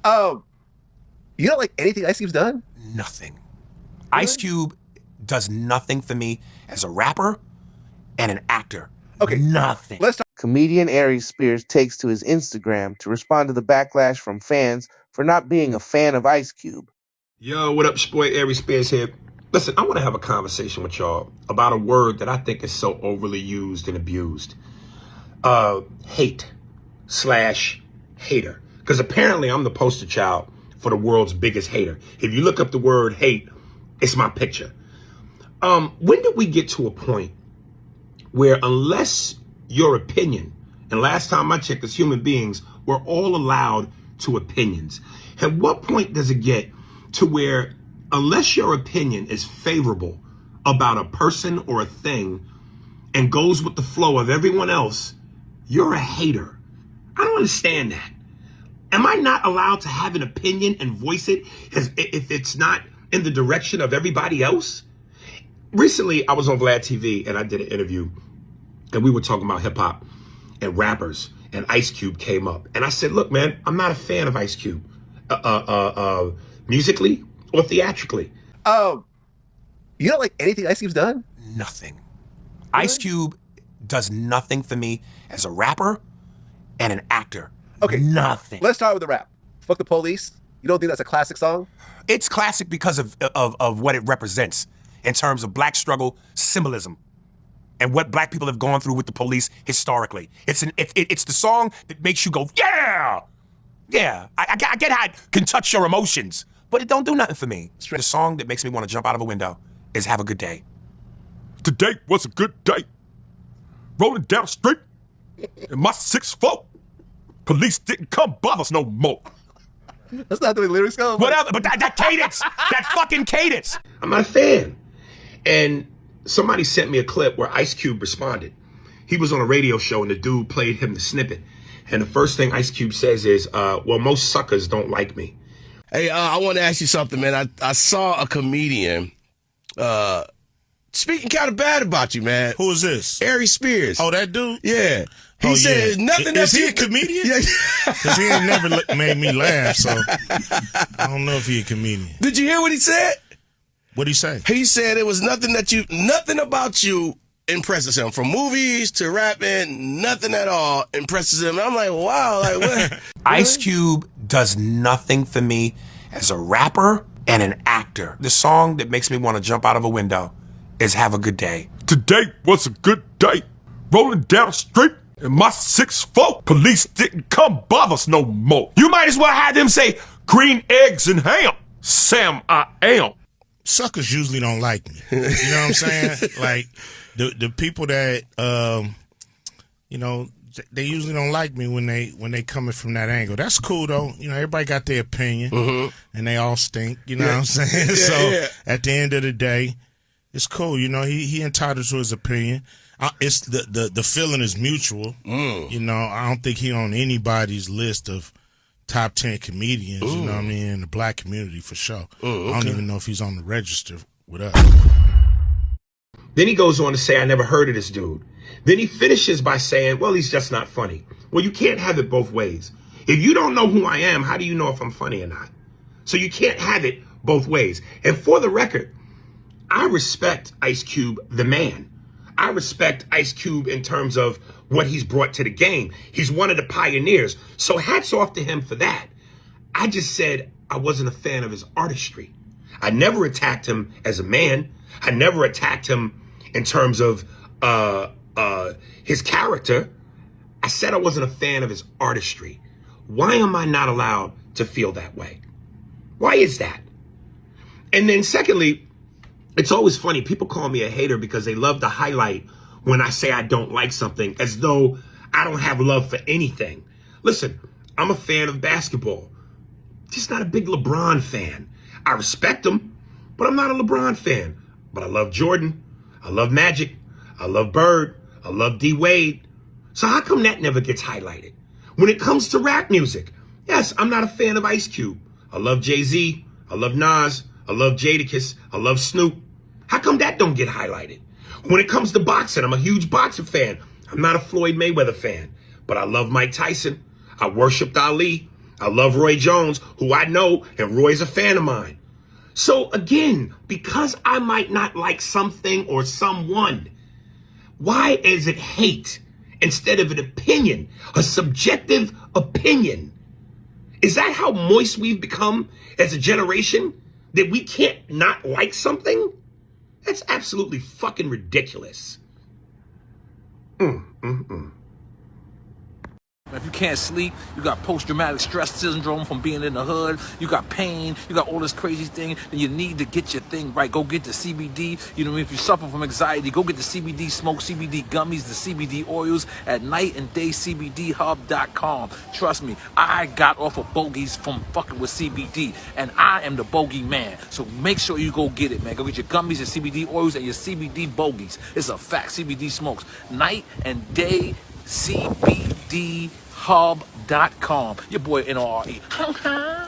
Um, you don't like anything Ice Cube's done? Nothing. Really? Ice Cube does nothing for me as a rapper and an actor. Okay. Nothing. Let's talk. Comedian Aries Spears takes to his Instagram to respond to the backlash from fans for not being a fan of Ice Cube. Yo, what up, your boy Aries Spears here. Listen, I want to have a conversation with y'all about a word that I think is so overly used and abused. Hate/hater. Because apparently I'm the poster child for the world's biggest hater. If you look up the word hate, it's my picture. When did we get to a point where unless your opinion, and last time I checked as human beings, we're all allowed to opinions. At what point does it get to where unless your opinion is favorable about a person or a thing and goes with the flow of everyone else, you're a hater? I don't understand that. Am I not allowed to have an opinion and voice it if it's not in the direction of everybody else? Recently, I was on Vlad TV and I did an interview and we were talking about hip hop and rappers, and Ice Cube came up. And I said, look, man, I'm not a fan of Ice Cube, musically or theatrically. You don't like anything Ice Cube's done? Nothing. Really? Ice Cube does nothing for me as a rapper and an actor. Okay. Nothing. Let's start with the rap. Fuck the Police. You don't think that's a classic song? It's classic because of what it represents in terms of black struggle symbolism and what black people have gone through with the police historically. It's the song that makes you go, yeah! Yeah, I get how it can touch your emotions, but it don't do nothing for me. The song that makes me want to jump out of a window is Have a Good Day. Today was a good day. Rolling down the street in my 6'4". Police didn't come bother us no more. That's not the way the lyrics go. Whatever, but that cadence, that fucking cadence. I'm not a fan. And somebody sent me a clip where Ice Cube responded. He was on a radio show and the dude played him the snippet. And the first thing Ice Cube says is, well, most suckers don't like me. Hey, I want to ask you something, man. I saw a comedian speaking kind of bad about you, man. Who is this? Aries Spears. Oh, that dude? Yeah. He said nothing. Is he a comedian? Because he ain't never made me laugh, so I don't know if he a comedian. Did you hear what he said? What'd he say? He said it was nothing about you impresses him. From movies to rapping, nothing at all impresses him. And I'm like, wow, like what? Ice Cube does nothing for me as a rapper and an actor. The song that makes me want to jump out of a window is Have a Good Day. Today was a good day. Rolling down the street in my 6'4". Police didn't come bother us no more. You might as well have them say, green eggs and ham. Sam, I am. Suckers usually don't like me. You know what I'm saying? Like, the people that, you know, they usually don't like me when they coming from that angle. That's cool, though. You know, everybody got their opinion, and they all stink. You know what I'm saying? At the end of the day, it's cool. You know, he entitled to his opinion. It's the feeling is mutual. You know, I don't think he on anybody's list of top 10 comedians, you know what I mean, in the black community for sure. I don't even know if he's on the register with us. Then he goes on to say, I never heard of this dude. Then he finishes by saying, well, he's just not funny. Well, you can't have it both ways. If you don't know who I am, how do you know if I'm funny or not? So you can't have it both ways. And for the record, I respect Ice Cube, the man. I respect Ice Cube in terms of what he's brought to the game. He's one of the pioneers. So hats off to him for that. I just said I wasn't a fan of his artistry. I never attacked him as a man. I never attacked him in terms of his character. I said I wasn't a fan of his artistry. Why am I not allowed to feel that way? Why is that? And then secondly, it's always funny. People call me a hater because they love to highlight when I say I don't like something as though I don't have love for anything. Listen, I'm a fan of basketball. Just not a big LeBron fan. I respect him, but I'm not a LeBron fan. But I love Jordan. I love Magic. I love Bird. I love D Wade. So how come that never gets highlighted? When it comes to rap music, yes, I'm not a fan of Ice Cube. I love Jay-Z. I love Nas. I love Jadakiss. I love Snoop. How come that don't get highlighted? When it comes to boxing, I'm a huge boxing fan. I'm not a Floyd Mayweather fan, but I love Mike Tyson. I worshiped Ali. I love Roy Jones, who I know, and Roy's a fan of mine. So again, because I might not like something or someone, why is it hate instead of an opinion, a subjective opinion? Is that how moist we've become as a generation? That we can't not like something? That's absolutely fucking ridiculous. If you can't sleep, you got post-traumatic stress syndrome from being in the hood, you got pain, you got all this crazy thing, then you need to get your thing right. Go get the CBD. You know, if you suffer from anxiety, go get the CBD smoke, CBD gummies, the CBD oils at nightanddayscbdhub.com. Trust me, I got off of bogeys from fucking with CBD, and I am the bogey man. So make sure you go get it, man. Go get your gummies, your CBD oils, and your CBD bogeys. It's a fact. CBD smokes. Night and Day CBD Hub.com. Your boy NRE.